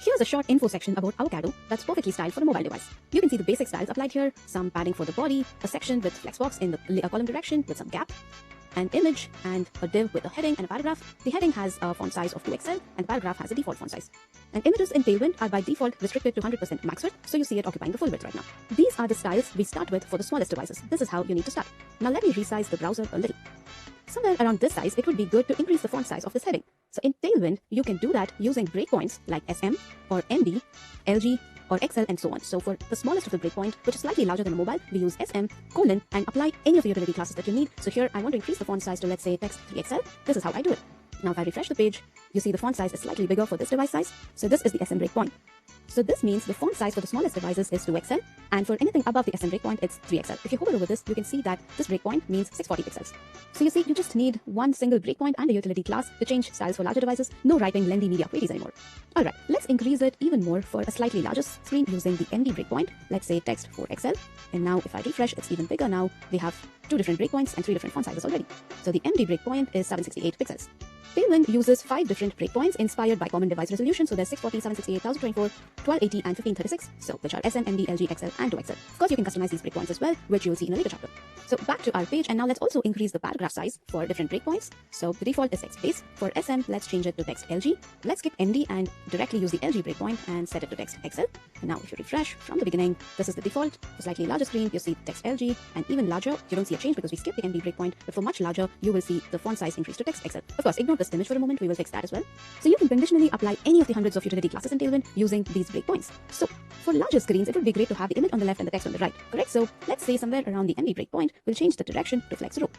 Here's a short info section about Avocado that's perfectly styled for a mobile device. You can see the basic styles applied here, some padding for the body, a section with flexbox in the column direction with some gap, an image and a div with a heading and a paragraph. The heading has a font size of 2XL and the paragraph has a default font size. And images in Tailwind are by default restricted to 100% max width, so you see it occupying the full width right now. These are the styles we start with for the smallest devices. This is how you need to start. Now let me resize the browser a little. Somewhere around this size, it would be good to increase the font size of this heading. So in Tailwind, you can do that using breakpoints like SM or MD, LG, or XL and so on. So for the smallest of the breakpoint, which is slightly larger than a mobile, we use SM, colon, and apply any of the utility classes that you need. So here I want to increase the font size to, let's say, text 3XL. This is how I do it. Now if I refresh the page, you see the font size is slightly bigger for this device size. So this is the SM breakpoint. So this means the font size for the smallest devices is 2XL, and for anything above the SM breakpoint, it's 3XL. If you hover over this, you can see that this breakpoint means 640 pixels. So you see, you just need one single breakpoint and a utility class to change styles for larger devices. No writing lengthy media queries anymore. Alright, let's increase it even more for a slightly larger screen using the MD breakpoint. Let's say text 4XL. And now if I refresh, it's even bigger now. We have 2 different breakpoints and 3 different font sizes already. So the MD breakpoint is 768 pixels. Tailwind uses 5 different breakpoints inspired by common device resolution. So there's 640, 768, 1024, 1280, and 1536. So which are SM, MD, LG, XL, and 2XL. Of course, you can customize these breakpoints as well, which you'll see in a later chapter. So back to our page, and now let's also increase the paragraph size for different breakpoints. So the default is text base. For SM, let's change it to text LG. Let's skip MD and directly use the LG breakpoint and set it to text XL. And now if you refresh from the beginning, this is the default. For slightly larger screen, you see text LG, and even larger, you don't see a change because we skipped the MD breakpoint. But for much larger, you will see the font size increase to text XL. Of course, ignore this image for a moment. We will fix that as well. So you can conditionally apply any of the hundreds of utility classes in Tailwind using these breakpoints. So for larger screens, it would be great to have the image on the left and the text on the right, correct? So let's say somewhere around the MD breakpoint, we'll change the direction to flex row.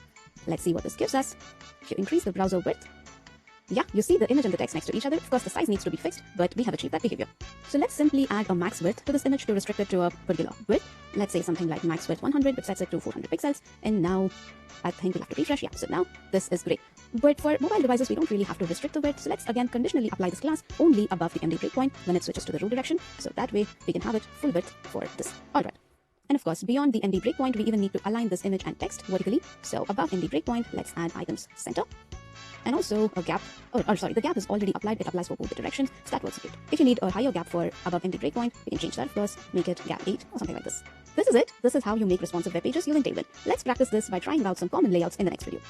Let's see what this gives us. If you increase the browser width, yeah, you see the image and the text next to each other. Of course, the size needs to be fixed, but we have achieved that behavior. So let's simply add a max width to this image to restrict it to a particular width. Let's say something like max width 100, which sets it to 400 pixels. And now I think we'll have to refresh. Yeah, so now this is great. But for mobile devices, we don't really have to restrict the width. So let's again conditionally apply this class only above the MD breakpoint when it switches to the root direction. So that way we can have it full width for this. Alright. And of course, beyond the MD breakpoint, we even need to align this image and text vertically. So above MD breakpoint, let's add items center. And also a gap, sorry, the gap is already applied. It applies for both the directions, so that works great. If you need a higher gap for above MD breakpoint, we can change that first, make it gap 8 or something like this. This is it. This is how you make responsive web pages using Tailwind. Let's practice this by trying out some common layouts in the next video.